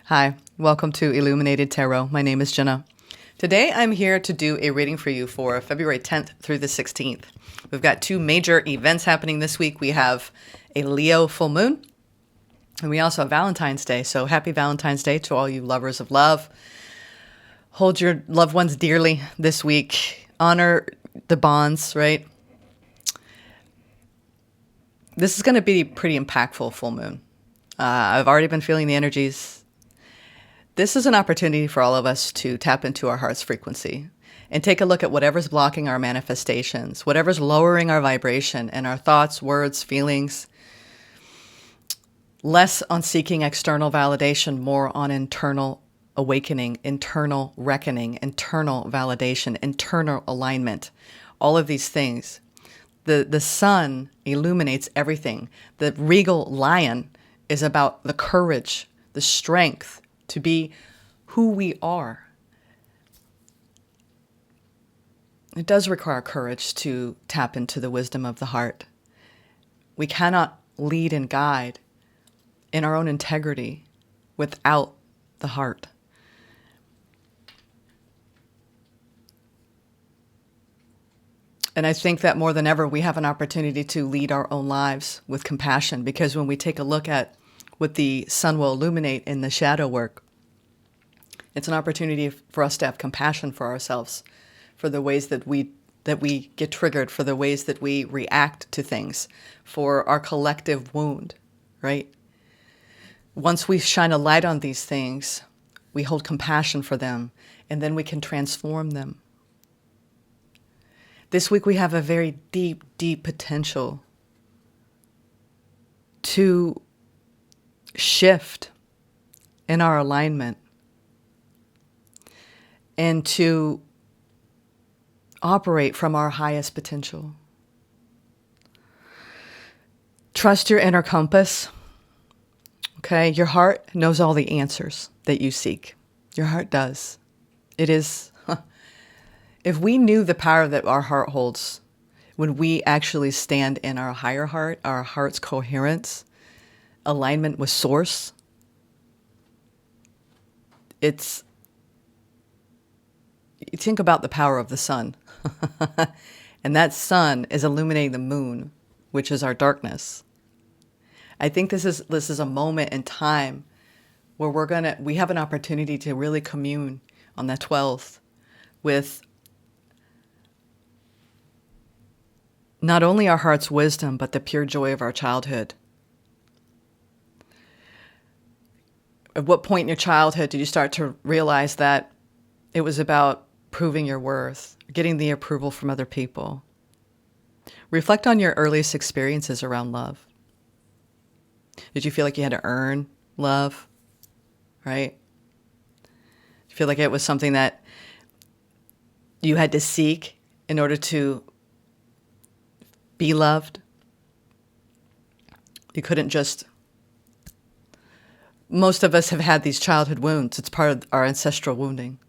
Hi, welcome to Illuminated Tarot. My name is Jenna. Today I'm here to do a reading for you for February 10th through the 16th. We've got two major events happening this week. We have a Leo full moon, and we also have Valentine's Day. So happy Valentine's Day to all you lovers of love. Hold your loved ones dearly this week. Honor the bonds, right? This is going to be a pretty impactful full moon. I've already been feeling the energies. This is an opportunity for all of us to tap into our heart's frequency and take a look at whatever's blocking our manifestations, whatever's lowering our vibration and our thoughts, words, feelings. Less on seeking external validation, more on internal awakening, internal reckoning, internal validation, internal alignment, all of these things. The sun illuminates everything. The regal lion is about the courage, the strength to be who we are. It does require courage to tap into the wisdom of the heart. We cannot lead and guide in our own integrity without the heart. And I think that more than ever, we have an opportunity to lead our own lives with compassion, because when we take a look at what the sun will illuminate in the shadow work, it's an opportunity for us to have compassion for ourselves, for the ways that we get triggered, for the ways that we react to things, for our collective wound, right? Once we shine a light on these things, we hold compassion for them, and then we can transform them. This week we have a very deep, deep potential to shift in our alignment and to operate from our highest potential. Trust your inner compass. Okay, your heart knows all the answers that you seek. Your heart does. It is, if we knew the power that our heart holds, when we actually stand in our higher heart, our heart's coherence, alignment with source, you think about the power of the sun. And that sun is illuminating the moon, which is our darkness. I think this is a moment in time where we have an opportunity to really commune on the 12th with not only our heart's wisdom, but the pure joy of our childhood. At what point in your childhood did you start to realize that it was about proving your worth, getting the approval from other people? Reflect on your earliest experiences around love. Did you feel like you had to earn love, right? Did you feel like it was something that you had to seek in order to be loved? You couldn't just... Most of us have had these childhood wounds. It's part of our ancestral wounding.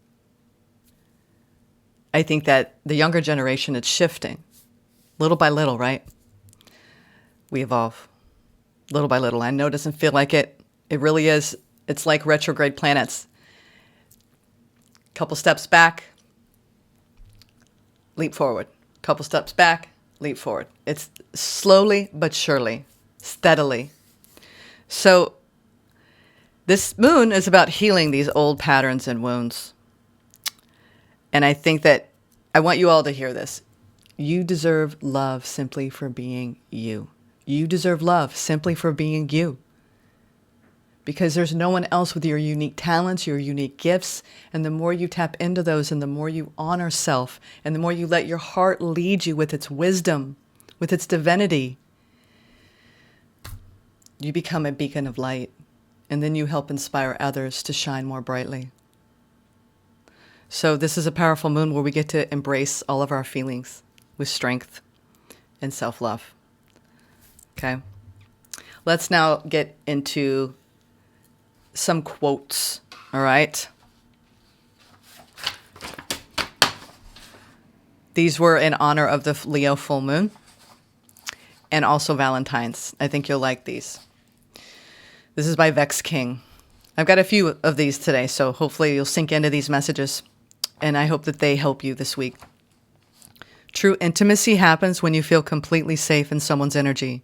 I think that the younger generation, it's shifting little by little, right? We evolve little by little. I know it doesn't feel like it. It really is. It's like retrograde planets. Couple steps back, leap forward. Couple steps back, leap forward. It's slowly but surely, steadily. So this moon is about healing these old patterns and wounds. And I think that I want you all to hear this. You deserve love simply for being you. You deserve love simply for being you. Because there's no one else with your unique talents, your unique gifts. And the more you tap into those, and the more you honor self, and the more you let your heart lead you with its wisdom, with its divinity, you become a beacon of light. And then you help inspire others to shine more brightly. So this is a powerful moon where we get to embrace all of our feelings with strength and self-love. Okay. Let's now get into some quotes. All right. These were in honor of the Leo full moon and also Valentine's. I think you'll like these. This is by Vex King. I've got a few of these today, so hopefully you'll sink into these messages, and I hope that they help you this week. True intimacy happens when you feel completely safe in someone's energy.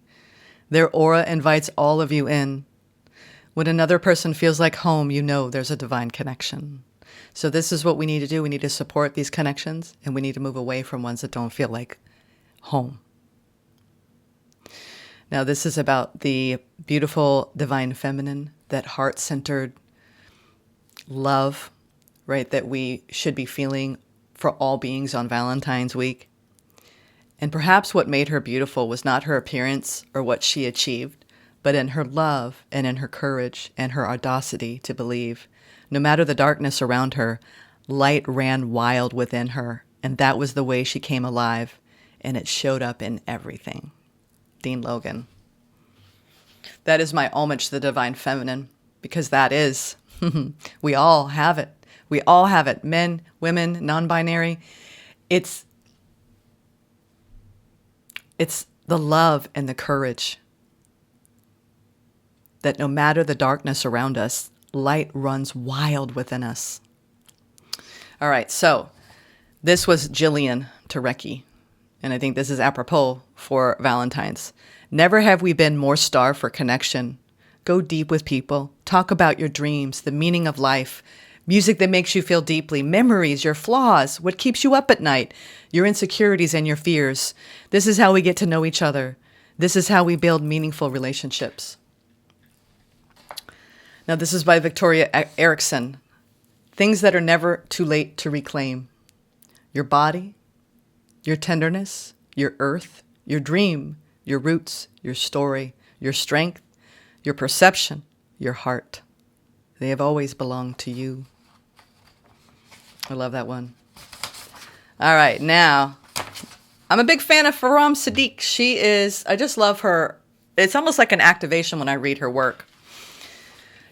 Their aura invites all of you in. When another person feels like home, you know there's a divine connection. So this is what we need to do. We need to support these connections, and we need to move away from ones that don't feel like home. Now, this is about the beautiful divine feminine, that heart-centered love, right, that we should be feeling for all beings on Valentine's week. And perhaps what made her beautiful was not her appearance or what she achieved, but in her love and in her courage and her audacity to believe. No matter the darkness around her, light ran wild within her, and that was the way she came alive, and it showed up in everything. Dean Logan. That is my homage to the divine feminine, because that is, we all have it. We all have it. Men, women, non-binary. It's the love and the courage that no matter the darkness around us, light runs wild within us. All right, so this was Jillian Turecki, and I think this is apropos for Valentine's. Never have we been more starved for connection. Go deep with people. Talk about your dreams, the meaning of life, music that makes you feel deeply, memories, your flaws, what keeps you up at night, your insecurities and your fears. This is how we get to know each other. This is how we build meaningful relationships. Now, this is by Victoria Erickson. Things that are never too late to reclaim. Your body, your tenderness, your earth, your dream, your roots, your story, your strength, your perception, your heart. They have always belonged to you. I love that one. All right, now, I'm a big fan of Faram Sadiq. I just love her. It's almost like an activation when I read her work.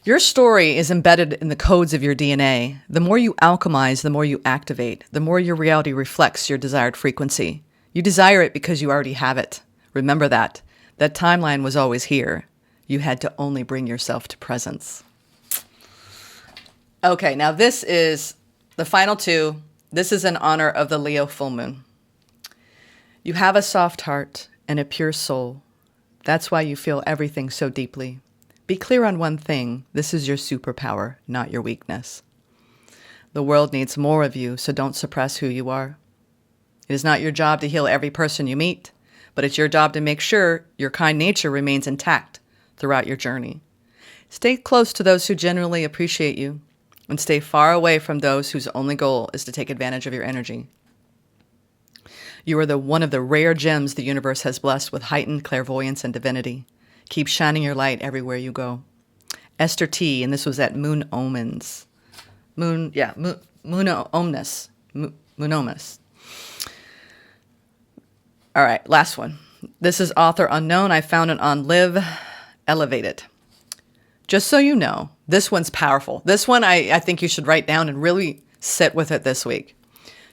Your story is embedded in the codes of your DNA. The more you alchemize, the more you activate, the more your reality reflects your desired frequency. You desire it because you already have it. Remember that. That timeline was always here. You had to only bring yourself to presence. Okay, now this is the final two. This is in honor of the Leo full moon. You have a soft heart and a pure soul. That's why you feel everything so deeply. Be clear on one thing. This is your superpower, not your weakness. The world needs more of you, so don't suppress who you are. It is not your job to heal every person you meet, but it's your job to make sure your kind nature remains intact throughout your journey. Stay close to those who genuinely appreciate you, and stay far away from those whose only goal is to take advantage of your energy. You are one of the rare gems the universe has blessed with heightened clairvoyance and divinity. Keep shining your light everywhere you go. Esther T., and this was at Moon Omens. Moon Omnis. All right, last one. This is author unknown. I found it on Live Elevated. Just so you know, this one's powerful. This one I think you should write down and really sit with it this week.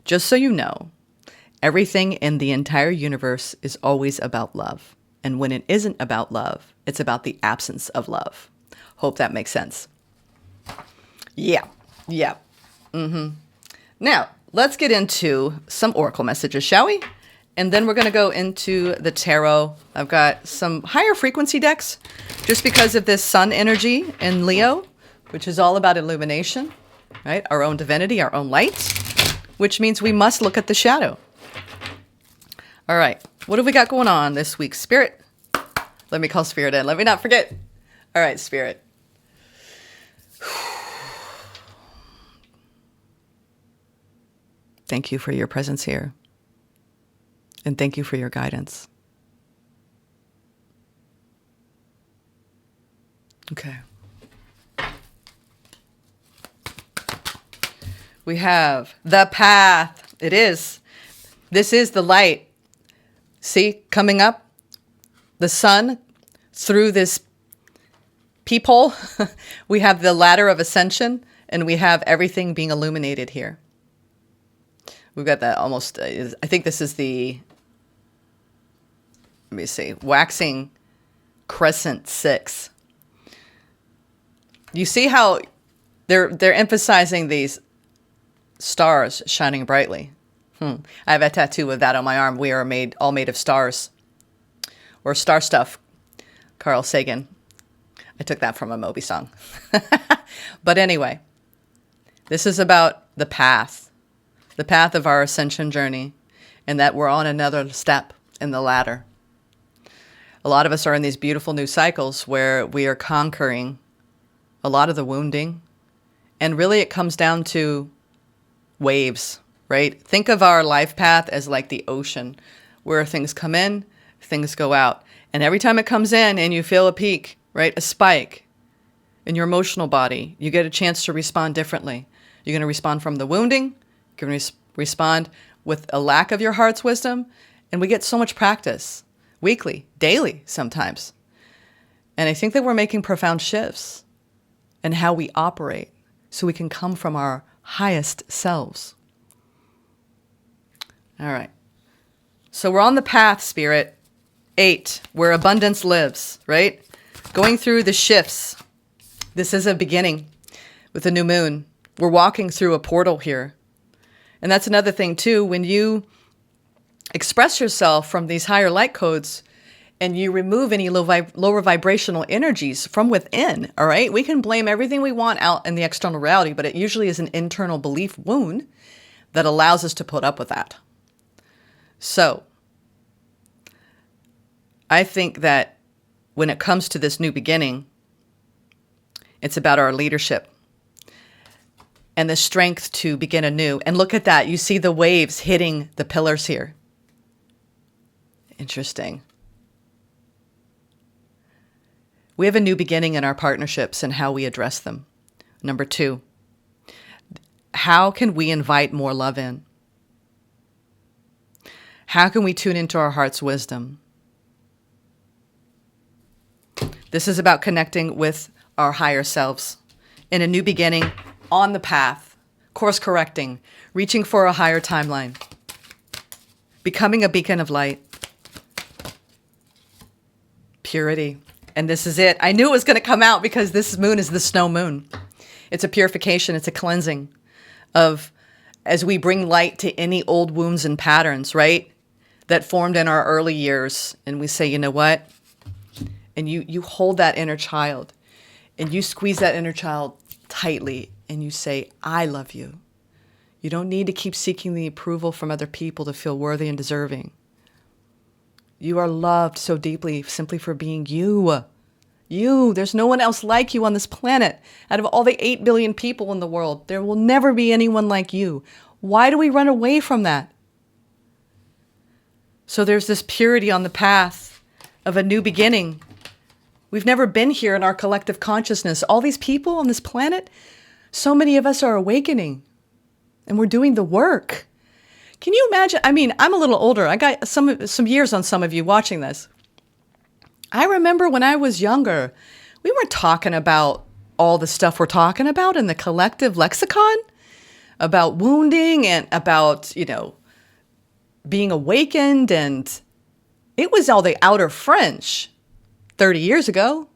Just so you know, everything in the entire universe is always about love. And when it isn't about love, it's about the absence of love. Hope that makes sense. Yeah. Now, let's get into some oracle messages, shall we? And then we're going to go into the tarot. I've got some higher frequency decks just because of this sun energy in Leo, which is all about illumination, right? Our own divinity, our own light, which means we must look at the shadow. All right. What have we got going on this week? Spirit. Let me call Spirit in. Let me not forget. All right, Spirit. Thank you for your presence here. And thank you for your guidance. Okay. We have the path. It is. This is the light. See, coming up, the sun through this peephole. We have the ladder of ascension, and we have everything being illuminated here. We've got that almost, I think this is the, let me see, waxing crescent 6. You see how they're emphasizing these stars shining brightly. I have a tattoo of that on my arm. We are all made of stars, or star stuff. Carl Sagan. I took that from a Moby song. But anyway, this is about the path of our ascension journey, and that we're on another step in the ladder. A lot of us are in these beautiful new cycles where we are conquering a lot of the wounding. And really it comes down to waves, right? Think of our life path as like the ocean, where things come in, things go out. And every time it comes in and you feel a peak, right? A spike in your emotional body, you get a chance to respond differently. You're going to respond from the wounding. You're going to respond with a lack of your heart's wisdom. And we get so much practice, weekly, daily sometimes. And I think that we're making profound shifts in how we operate so we can come from our highest selves. All right. So we're on the path, Spirit. 8, where abundance lives, right? Going through the shifts. This is a beginning with the new moon. We're walking through a portal here. And that's another thing too. When you express yourself from these higher light codes and you remove any lower vibrational energies from within, all right? We can blame everything we want out in the external reality, but it usually is an internal belief wound that allows us to put up with that. So I think that when it comes to this new beginning, it's about our leadership and the strength to begin anew. And look at that. You see the waves hitting the pillars here. Interesting. We have a new beginning in our partnerships and how we address them. Number 2, how can we invite more love in? How can we tune into our heart's wisdom? This is about connecting with our higher selves in a new beginning, on the path, course correcting, reaching for a higher timeline, becoming a beacon of light, purity. And this is it. I knew it was going to come out because this moon is the snow moon. It's a purification. It's a cleansing of, as we bring light to any old wounds and patterns, right? That formed in our early years. And we say, you know what? And you hold that inner child and you squeeze that inner child tightly and you say, I love you. You don't need to keep seeking the approval from other people to feel worthy and deserving. You are loved so deeply simply for being you. You. There's no one else like you on this planet. Out of all the 8 billion people in the world, there will never be anyone like you. Why do we run away from that? So there's this purity on the path of a new beginning. We've never been here in our collective consciousness. All these people on this planet, so many of us are awakening and we're doing the work. Can you imagine? I mean, I'm a little older. I got some years on some of you watching this. I remember when I was younger, we weren't talking about all the stuff we're talking about in the collective lexicon, about wounding and about, being awakened. And it was all the outer fringe 30 years ago.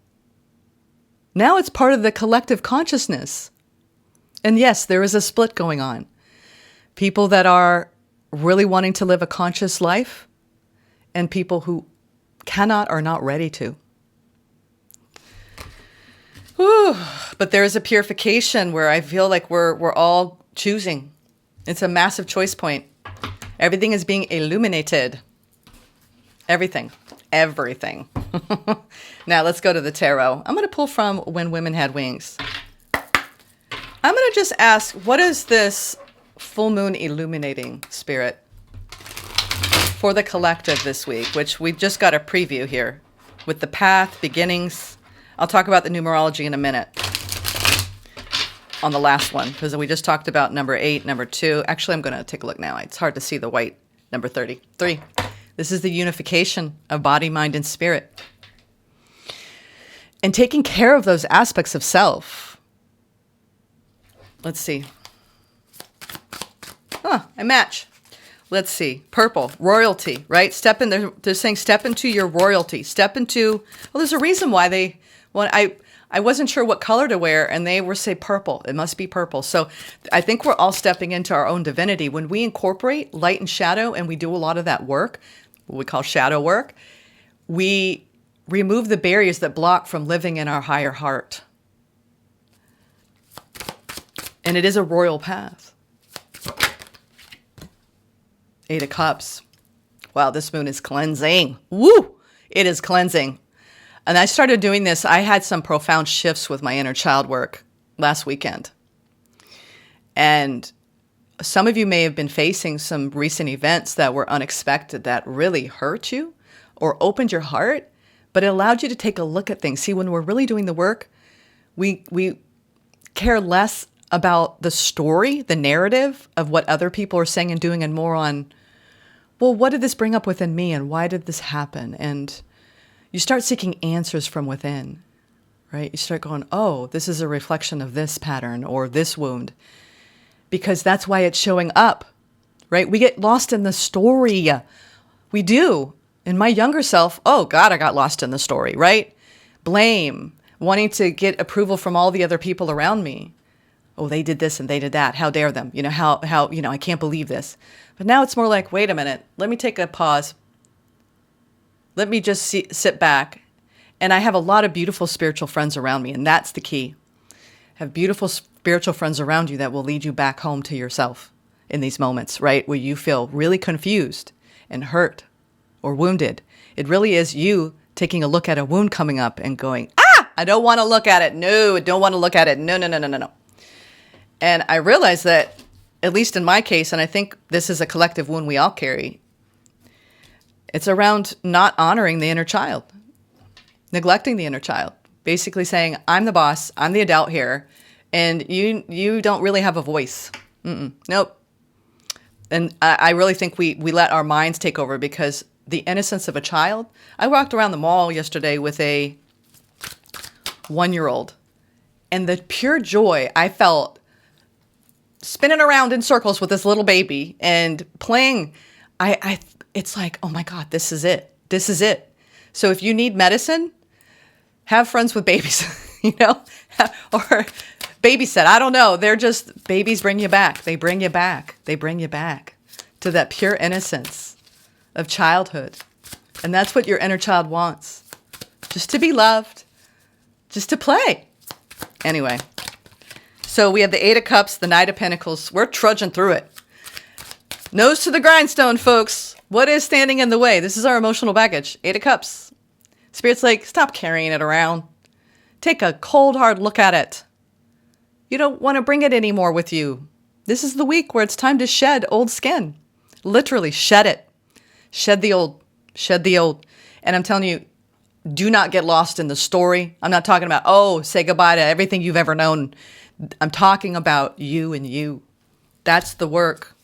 Now it's part of the collective consciousness. And yes, there is a split going on. People that are really wanting to live a conscious life and people who cannot or not ready to. Whew. But there is a purification where I feel like we're all choosing. It's a massive choice point. Everything is being illuminated. Everything. Now let's go to the tarot. I'm going to pull from When Women Had Wings. I'm going to just ask, what is this full moon illuminating, Spirit, for the collective this week, which we've just got a preview here with the path, beginnings. I'll talk about the numerology in a minute on the last one, because we just talked about number 8, number 2. Actually, I'm going to take a look now. It's hard to see the white. Number 33. This is the unification of body, mind, and spirit. And taking care of those aspects of self. Let's see. I match. Let's see. Purple, royalty, right? They're saying step into your royalty. Step into, well, there's a reason why they want, I wasn't sure what color to wear, and they were say purple. It must be purple. So I think we're all stepping into our own divinity. When we incorporate light and shadow, and we do a lot of that work, what we call shadow work, we remove the barriers that block from living in our higher heart. And it is a royal path. 8 of Cups. Wow, this moon is cleansing. Woo! It is cleansing. And I started doing this. I had some profound shifts with my inner child work last weekend. And some of you may have been facing some recent events that were unexpected that really hurt you or opened your heart, but it allowed you to take a look at things. See, when we're really doing the work, we care less about the story, the narrative of what other people are saying and doing, and more on, well, what did this bring up within me and why did this happen? And you start seeking answers from within, right? You start going, oh, this is a reflection of this pattern or this wound, because that's why it's showing up, right? We get lost in the story. We do. In my younger self, oh God, I got lost in the story, right? Blame, wanting to get approval from all the other people around me. Oh, they did this and they did that. How dare them? How, I can't believe this. But now it's more like, wait a minute, let me take a pause. Let me just sit back. And I have a lot of beautiful spiritual friends around me, and that's the key. Have beautiful spiritual friends around you that will lead you back home to yourself in these moments, right? Where you feel really confused and hurt or wounded. It really is you taking a look at a wound coming up and going, I don't want to look at it. No, I don't want to look at it. No. And I realized that, at least in my case, and I think this is a collective wound we all carry, it's around not honoring the inner child, neglecting the inner child, basically saying, I'm the boss, I'm the adult here, and you don't really have a voice. Nope. And I really think we let our minds take over, because the innocence of a child. I walked around the mall yesterday with a 1-year-old, and the pure joy I felt spinning around in circles with this little baby and playing, it's like, oh my God, this is it. This is it. So if you need medicine, have friends with babies, or babysit. I don't know. They're just, babies bring you back. They bring you back. They bring you back to that pure innocence of childhood. And that's what your inner child wants. Just to be loved, just to play. Anyway. So we have the 8 of Cups, the Knight of Pentacles. We're trudging through it. Nose to the grindstone, folks. What is standing in the way? This is our emotional baggage. 8 of Cups. Spirit's like, stop carrying it around. Take a cold, hard look at it. You don't want to bring it anymore with you. This is the week where it's time to shed old skin. Literally, shed it. Shed the old. Shed the old. And I'm telling you, do not get lost in the story. I'm not talking about, say goodbye to everything you've ever known. I'm talking about you and you. That's the work.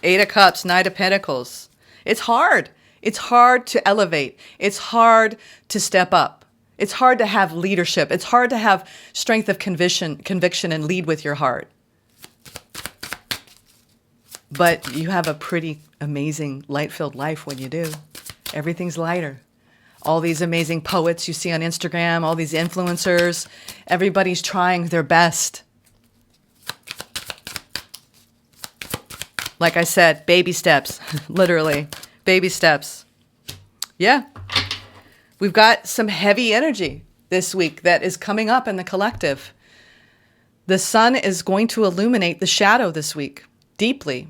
8 of Cups, Knight of Pentacles. It's hard. It's hard to elevate. It's hard to step up. It's hard to have leadership. It's hard to have strength of conviction and lead with your heart. But you have a pretty amazing light-filled life when you do. Everything's lighter. All these amazing poets you see on Instagram, all these influencers, everybody's trying their best. Like I said, baby steps, literally, baby steps. Yeah, we've got some heavy energy this week that is coming up in the collective. The sun is going to illuminate the shadow this week, deeply.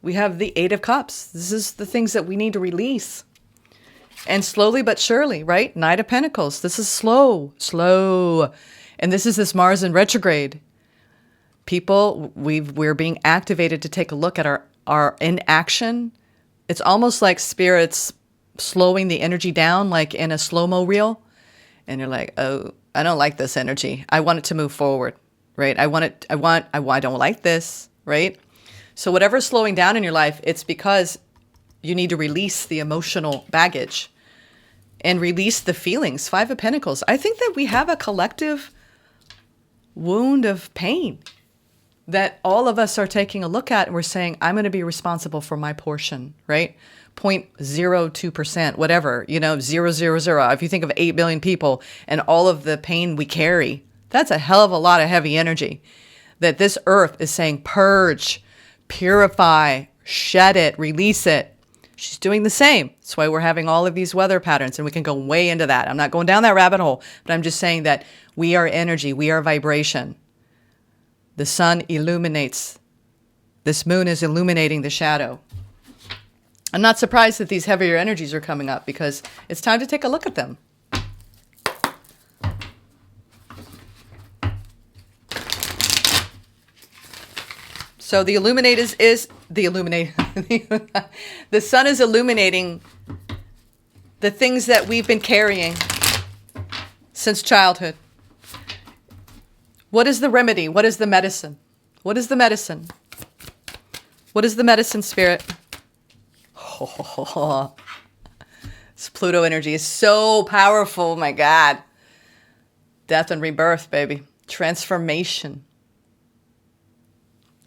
We have the 8 of Cups. This is the things that we need to release. And slowly but surely, right? Knight of Pentacles. This is slow. And this is this Mars in retrograde. People, we're being activated to take a look at our inaction. It's almost like Spirit's slowing the energy down, like in a slow-mo reel. And you're like, oh, I don't like this energy. I want it to move forward, right? I don't like this, right? So whatever's slowing down in your life, it's because you need to release the emotional baggage and release the feelings. 5 of Pentacles. I think that we have a collective wound of pain that all of us are taking a look at, and we're saying, I'm going to be responsible for my portion, right? 0.02%, whatever, 000. If you think of 8 billion people and all of the pain we carry, that's a hell of a lot of heavy energy that this earth is saying, purge, purify, shed it, release it. She's doing the same. That's why we're having all of these weather patterns, and we can go way into that. I'm not going down that rabbit hole, but I'm just saying that we are energy, we are vibration. The sun illuminates. This moon is illuminating the shadow. I'm not surprised that these heavier energies are coming up because it's time to take a look at them. So the the sun is illuminating the things that we've been carrying since childhood. What is the remedy? What is the medicine? What is the medicine? What is the medicine, Spirit? Oh, this Pluto energy is so powerful. Oh my God. Death and rebirth, baby. Transformation.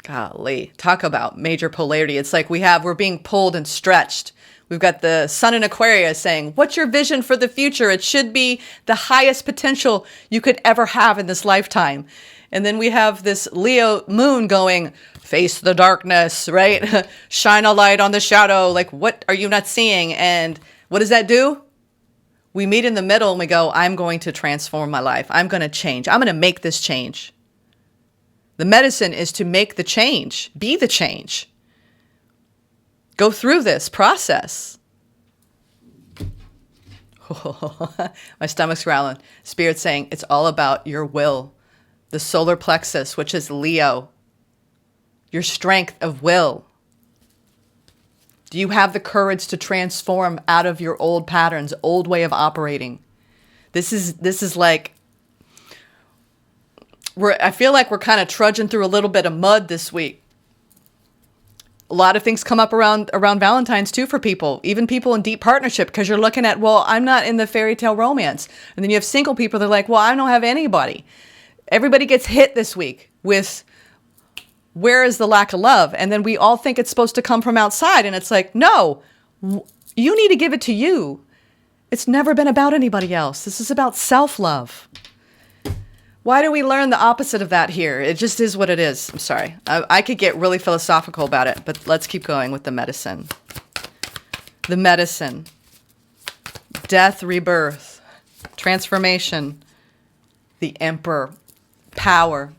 Golly, talk about major polarity. It's like we're being pulled and stretched. We've got the sun in Aquarius saying, what's your vision for the future? It should be the highest potential you could ever have in this lifetime. And then we have this Leo moon going, face the darkness, right? Shine a light on the shadow. Like, what are you not seeing? And what does that do? We meet in the middle and we go, I'm going to transform my life. I'm going to change. I'm going to make this change. The medicine is to make the change, be the change. Go through this process. My stomach's growling. Spirit's saying it's all about your will. The solar plexus, which is Leo. Your strength of will. Do you have the courage to transform out of your old patterns, old way of operating? This is like, I feel like we're kind of trudging through a little bit of mud this week. A lot of things come up around Valentine's too for people, even people in deep partnership, because you're looking at, well, I'm not in the fairy tale romance. And then you have single people, they're like, well, I don't have anybody. Everybody gets hit this week with, where is the lack of love? And then we all think it's supposed to come from outside. And it's like, no, you need to give it to you. It's never been about anybody else. This is about self-love. Why do we learn the opposite of that here? It just is what it is. I'm sorry. I could get really philosophical about it, but let's keep going with the medicine. The medicine. Death, rebirth, transformation, the emperor, power,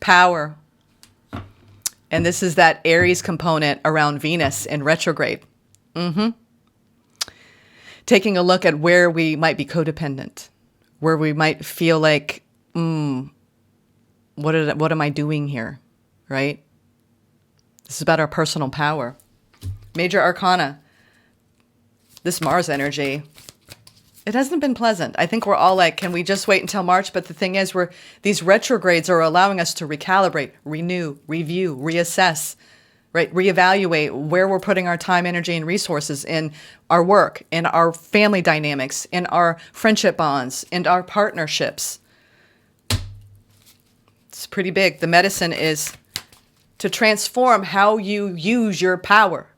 power. And this is that Aries component around Venus in retrograde. Taking a look at where we might be codependent, where we might feel like, what am I doing here, right? This is about our personal power. Major arcana. This Mars energy, it hasn't been pleasant. I think we're all like, can we just wait until March? But the thing is, these retrogrades are allowing us to recalibrate, renew, review, reassess, right? Reevaluate where we're putting our time, energy, and resources in our work, in our family dynamics, in our friendship bonds, in our partnerships. It's pretty big. The medicine is to transform how you use your power,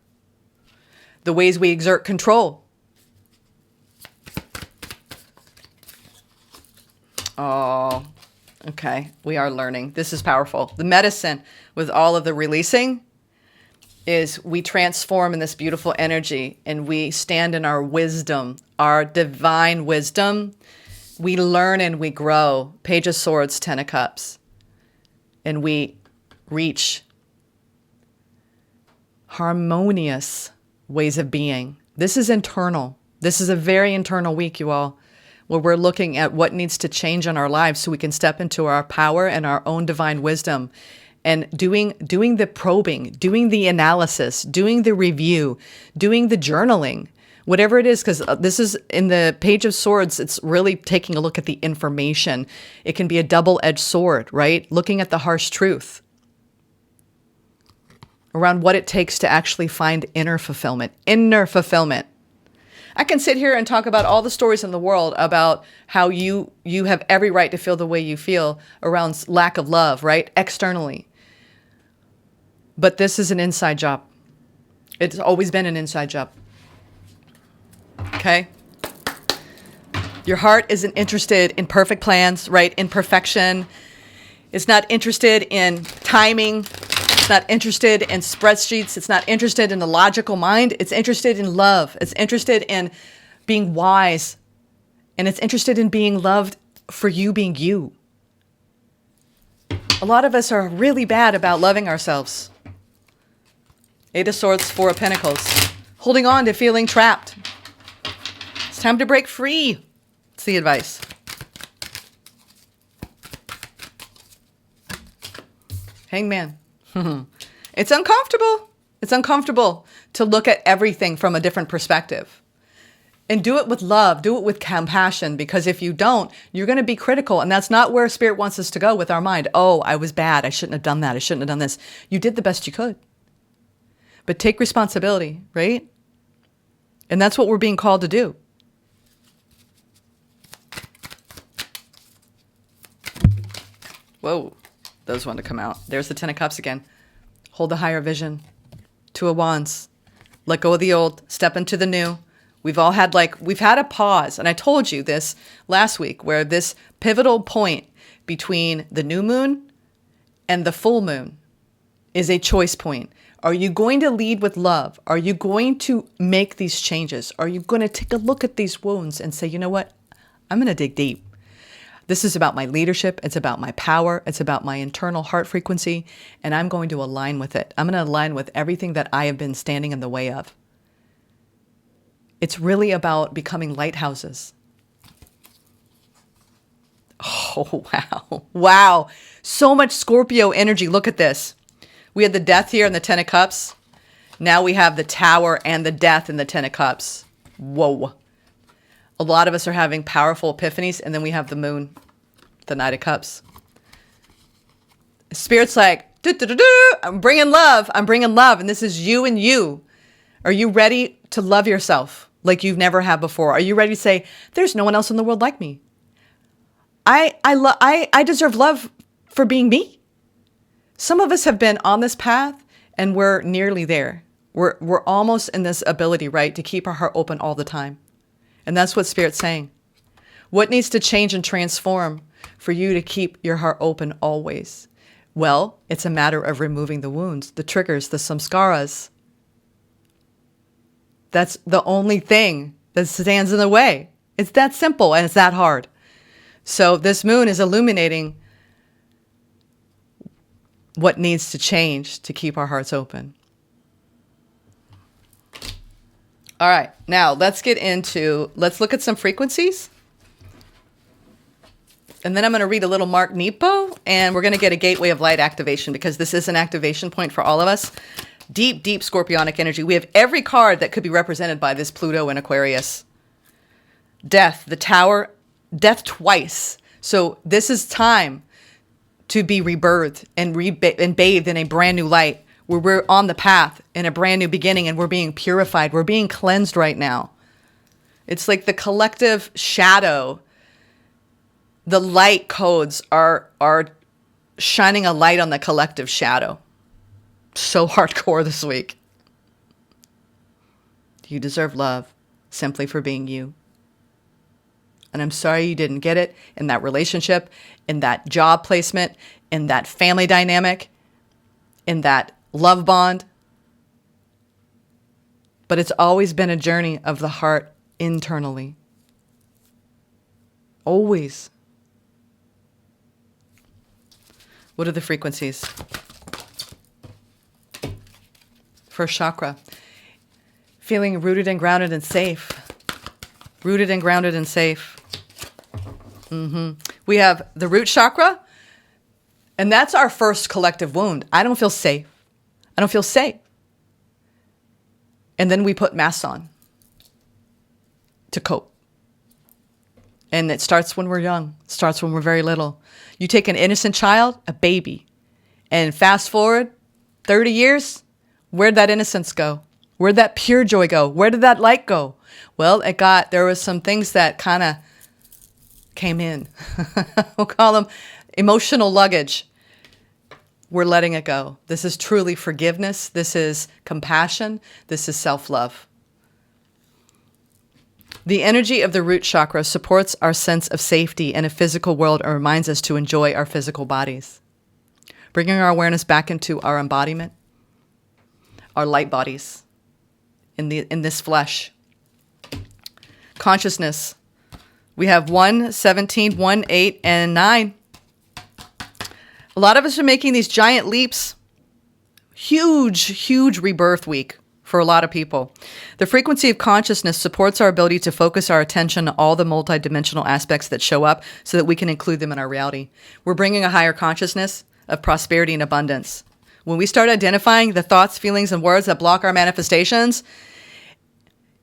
the ways we exert control. Oh, okay. We are learning. This is powerful. The medicine with all of the releasing is we transform in this beautiful energy and we stand in our wisdom, our divine wisdom. We learn and we grow. Page of Swords, 10 of Cups. And we reach harmonious ways of being. This is internal. This is a very internal week, you all, where we're looking at what needs to change in our lives so we can step into our power and our own divine wisdom. And doing the probing, doing the analysis, doing the review, doing the journaling, whatever it is, because this is in the Page of Swords, it's really taking a look at the information. It can be a double-edged sword, right? Looking at the harsh truth around what it takes to actually find inner fulfillment. Inner fulfillment. I can sit here and talk about all the stories in the world about how you have every right to feel the way you feel around lack of love, right? Externally. But this is an inside job. It's always been an inside job. Okay? Your heart isn't interested in perfect plans, right? In perfection. It's not interested in timing. It's not interested in spreadsheets. It's not interested in the logical mind. It's interested in love. It's interested in being wise. And it's interested in being loved for you being you. A lot of us are really bad about loving ourselves. 8 of Swords, 4 of Pentacles. Holding on to feeling trapped. It's time to break free. It's the advice. Hangman. It's uncomfortable. It's uncomfortable to look at everything from a different perspective. And do it with love. Do it with compassion. Because if you don't, you're going to be critical. And that's not where Spirit wants us to go with our mind. Oh, I was bad. I shouldn't have done that. I shouldn't have done this. You did the best you could. But take responsibility, right? And that's what we're being called to do. Whoa. Those want to come out. There's the 10 of Cups again. Hold the higher vision. 2 of Wands. Let go of the old. Step into the new. We've had a pause. And I told you this last week, where this pivotal point between the new moon and the full moon is a choice point. Are you going to lead with love? Are you going to make these changes? Are you going to take a look at these wounds and say, you know what? I'm going to dig deep. This is about my leadership. It's about my power. It's about my internal heart frequency. And I'm going to align with it. I'm going to align with everything that I have been standing in the way of. It's really about becoming lighthouses. Oh, wow. Wow. So much Scorpio energy. Look at this. We had the Death here and the 10 of Cups. Now we have the Tower and the Death in the 10 of Cups. Whoa. A lot of us are having powerful epiphanies. And then we have the Moon, the Knight of Cups. Spirit's like, I'm bringing love. I'm bringing love. And this is you and you. Are you ready to love yourself like you've never had before? Are you ready to say, there's no one else in the world like me? I deserve love for being me. Some of us have been on this path and we're nearly there. We're almost in this ability, right, to keep our heart open all the time. And that's what Spirit's saying. What needs to change and transform for you to keep your heart open always? Well, it's a matter of removing the wounds, the triggers, the samskaras. That's the only thing that stands in the way. It's that simple and it's that hard. So this moon is illuminating what needs to change to keep our hearts open. All right, now let's look at some frequencies. And then I'm going to read a little Mark Nepo, and we're going to get a gateway of light activation because this is an activation point for all of us. Deep, deep scorpionic energy. We have every card that could be represented by this Pluto in Aquarius. Death, the Tower, death twice. So this is time to be rebirthed and bathed in a brand new light, where we're on the path in a brand new beginning and we're being purified. We're being cleansed right now. It's like the collective shadow. The light codes are shining a light on the collective shadow. So hardcore this week. You deserve love simply for being you. And I'm sorry you didn't get it in that relationship, in that job placement, in that family dynamic, in that love bond. But it's always been a journey of the heart internally. Always. What are the frequencies? First chakra. Feeling rooted and grounded and safe. Rooted and grounded and safe. We have the root chakra. And that's our first collective wound. I don't feel safe. I don't feel safe. And then we put masks on to cope. And it starts when we're young. It starts when we're very little. You take an innocent child, a baby, and fast forward 30 years, where'd that innocence go? Where'd that pure joy go? Where did that light go? Well, there was some things that kind of came in. We'll call them emotional luggage. we're letting it go. This is truly forgiveness. This is compassion. This is self-love. The energy of the root chakra supports our sense of safety in a physical world and reminds us to enjoy our physical bodies. Bringing our awareness back into our embodiment, our light bodies in this flesh. Consciousness. We have 1, 17, 1, 8, and 9. A lot of us are making these giant leaps. Huge, huge rebirth week for a lot of people. The frequency of consciousness supports our ability to focus our attention on all the multidimensional aspects that show up so that we can include them in our reality. We're bringing a higher consciousness of prosperity and abundance. When we start identifying the thoughts, feelings, and words that block our manifestations,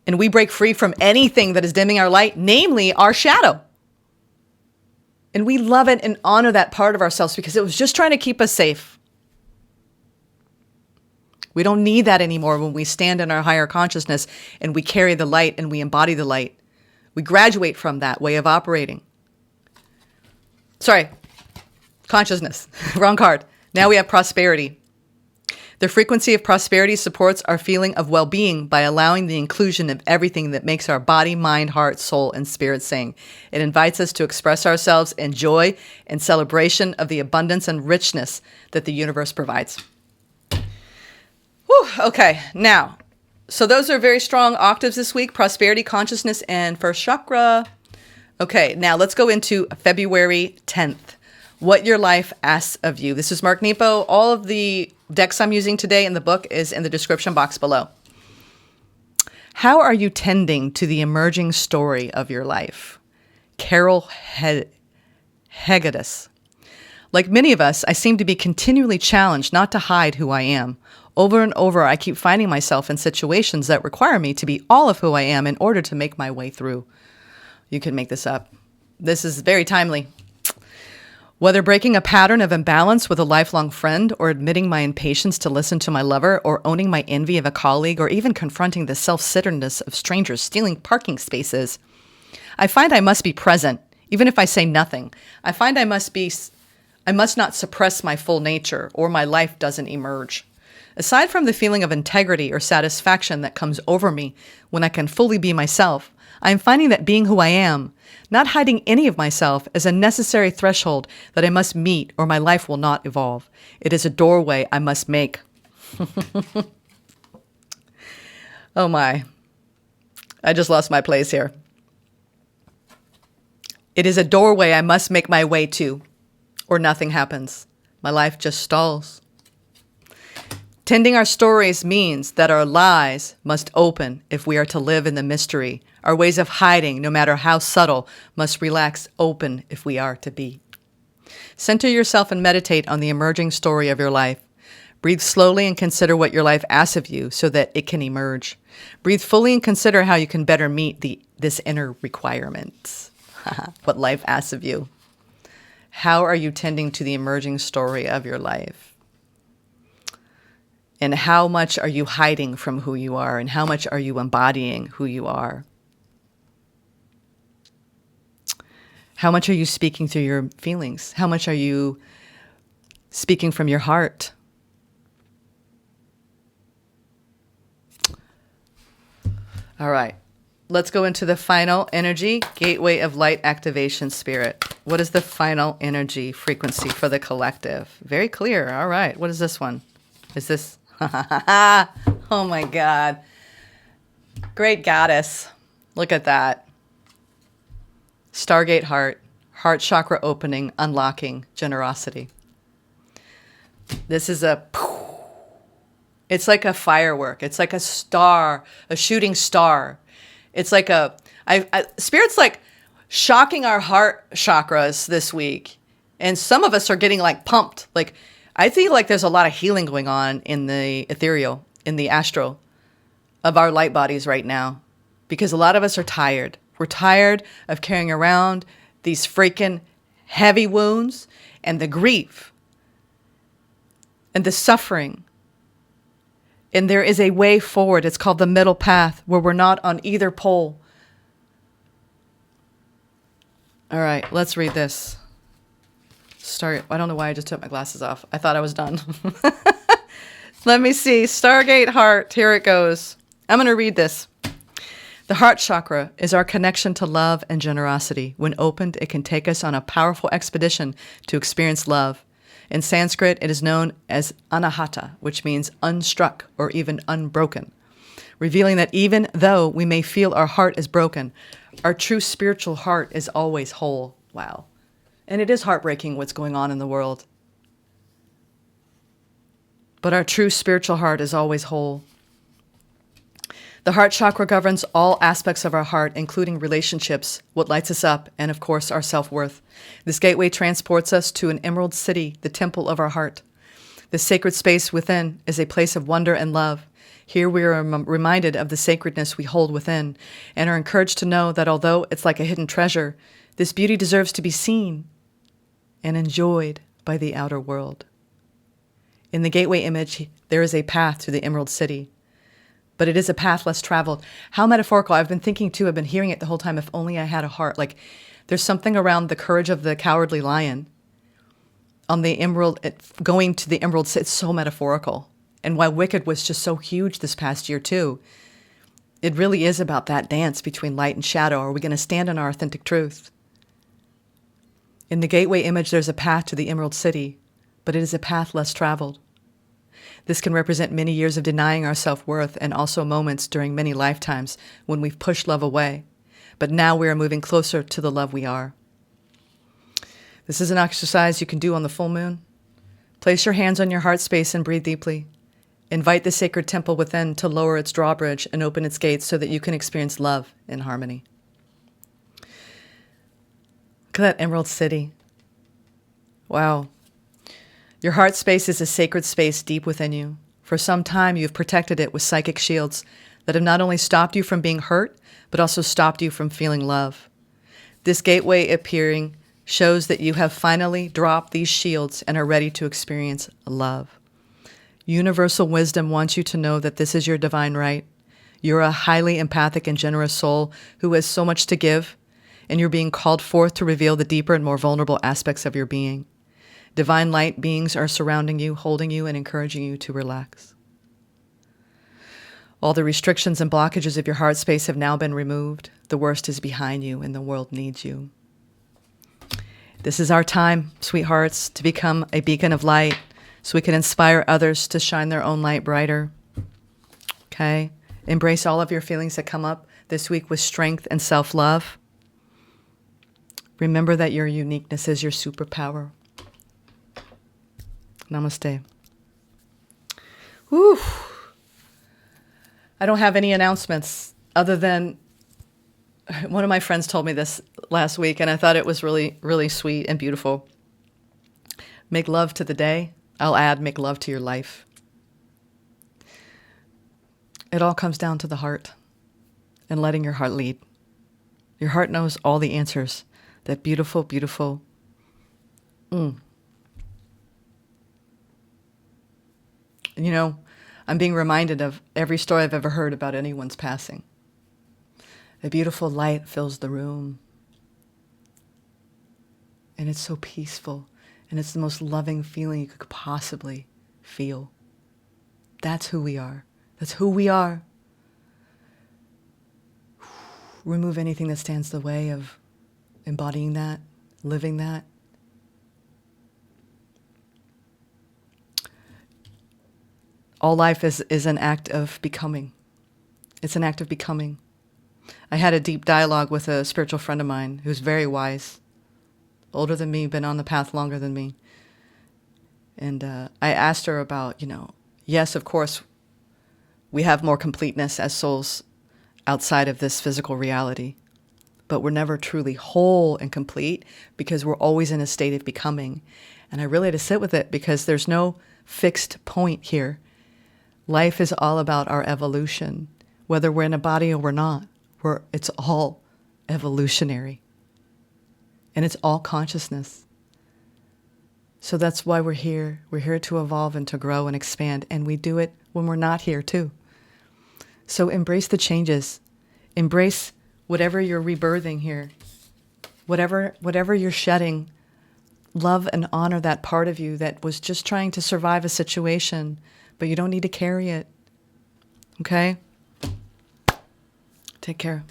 and we break free from anything that is dimming our light, namely our shadow. And we love it and honor that part of ourselves because it was just trying to keep us safe. We don't need that anymore when we stand in our higher consciousness and we carry the light and we embody the light. We graduate from that way of operating. Sorry, consciousness, wrong card. Now we have prosperity. The frequency of prosperity supports our feeling of well-being by allowing the inclusion of everything that makes our body, mind, heart, soul, and spirit sing. It invites us to express ourselves in joy and celebration of the abundance and richness that the universe provides. Whew, okay, now, so those are very strong octaves this week: prosperity, consciousness, and first chakra. Okay, now let's go into February 10th. What your life asks of you. This is Mark Nepo. All of the decks I'm using today in the book is in the description box below. How are you tending to the emerging story of your life? Carol Hegedus. Like many of us, I seem to be continually challenged not to hide who I am. Over and over, I keep finding myself in situations that require me to be all of who I am in order to make my way through. You can make this up. This is very timely. Whether breaking a pattern of imbalance with a lifelong friend, or admitting my impatience to listen to my lover, or owning my envy of a colleague, or even confronting the self-centeredness of strangers stealing parking spaces, I find I must be present, even if I say nothing. I find I must not suppress my full nature, or my life doesn't emerge. Aside from the feeling of integrity or satisfaction that comes over me when I can fully be myself, I am finding that being who I am, not hiding any of myself, is a necessary threshold that I must meet or my life will not evolve. It is a doorway I must make. Oh my. I just lost my place here. It is a doorway I must make my way to, or nothing happens. My life just stalls. Tending our stories means that our lies must open if we are to live in the mystery. Our ways of hiding, no matter how subtle, must relax open if we are to be. Center yourself and meditate on the emerging story of your life. Breathe slowly and consider what your life asks of you so that it can emerge. Breathe fully and consider how you can better meet this inner requirement. What life asks of you. How are you tending to the emerging story of your life? And how much are you hiding from who you are? And how much are you embodying who you are? How much are you speaking through your feelings? How much are you speaking from your heart? All right. Let's go into the final energy, gateway of light activation spirit. What is the final energy frequency for the collective? Very clear. All right. What is this one? Is this... Oh my God. Great goddess. Look at that. Stargate heart. Heart chakra opening, unlocking, generosity. This is it's like a firework. It's like a star, a shooting star. It's like Spirit's like shocking our heart chakras this week. And some of us are getting like pumped. Like, I feel like there's a lot of healing going on in the ethereal, in the astral of our light bodies right now. Because a lot of us are tired. We're tired of carrying around these freaking heavy wounds and the grief and the suffering. And there is a way forward. It's called the middle path, where we're not on either pole. All right, let's read this. Start. I don't know why I just took my glasses off. I thought I was done. Let me see. Stargate heart. Here it goes. I'm going to read this. The heart chakra is our connection to love and generosity. When opened, it can take us on a powerful expedition to experience love. In Sanskrit, it is known as anahata, which means unstruck or even unbroken, revealing that even though we may feel our heart is broken, our true spiritual heart is always whole. Wow. And it is heartbreaking what's going on in the world. But our true spiritual heart is always whole. The heart chakra governs all aspects of our heart, including relationships, what lights us up, and of course, our self-worth. This gateway transports us to an emerald city, the temple of our heart. The sacred space within is a place of wonder and love. Here we are reminded of the sacredness we hold within and are encouraged to know that although it's like a hidden treasure, this beauty deserves to be seen and enjoyed by the outer world. In the gateway image, there is a path to the emerald city. But it is a path less traveled. How metaphorical. I've been thinking too, I've been hearing it the whole time, if only I had a heart. Like, there's something around the courage of the cowardly lion on the emerald, going to the emerald. It's so metaphorical. And why Wicked was just so huge this past year too. It really is about that dance between light and shadow. Are we going to stand in our authentic truth? In the gateway image, there's a path to the emerald city, but it is a path less traveled. This can represent many years of denying our self-worth and also moments during many lifetimes when we've pushed love away. But now we are moving closer to the love we are. This is an exercise you can do on the full moon. Place your hands on your heart space and breathe deeply. Invite the sacred temple within to lower its drawbridge and open its gates so that you can experience love in harmony. Look at that emerald city. Wow. Your heart space is a sacred space deep within you. For some time, you've protected it with psychic shields that have not only stopped you from being hurt, but also stopped you from feeling love. This gateway appearing shows that you have finally dropped these shields and are ready to experience love. Universal wisdom wants you to know that this is your divine right. You're a highly empathic and generous soul who has so much to give, and you're being called forth to reveal the deeper and more vulnerable aspects of your being. Divine light beings are surrounding you, holding you, and encouraging you to relax. All the restrictions and blockages of your heart space have now been removed. The worst is behind you, and the world needs you. This is our time, sweethearts, to become a beacon of light so we can inspire others to shine their own light brighter. Okay? Embrace all of your feelings that come up this week with strength and self-love. Remember that your uniqueness is your superpower. Namaste. Whew. I don't have any announcements other than one of my friends told me this last week, and I thought it was really, really sweet and beautiful. Make love to the day. I'll add, make love to your life. It all comes down to the heart and letting your heart lead. Your heart knows all the answers. That beautiful, beautiful. You know, I'm being reminded of every story I've ever heard about anyone's passing. A beautiful light fills the room. And it's so peaceful. And it's the most loving feeling you could possibly feel. That's who we are. That's who we are. Remove anything that stands in the way of embodying that, living that. All life is an act of becoming. It's an act of becoming. I had a deep dialogue with a spiritual friend of mine who's very wise, older than me, been on the path longer than me. And I asked her about, yes, of course, we have more completeness as souls outside of this physical reality, but we're never truly whole and complete because we're always in a state of becoming. And I really had to sit with it because there's no fixed point here. Life is all about our evolution, whether we're in a body or we're not. It's all evolutionary. And it's all consciousness. So that's why we're here. We're here to evolve and to grow and expand. And we do it when we're not here too. So embrace the changes. Embrace whatever you're rebirthing here. Whatever you're shedding. love and honor that part of you that was just trying to survive a situation, but you don't need to carry it. Okay? Take care.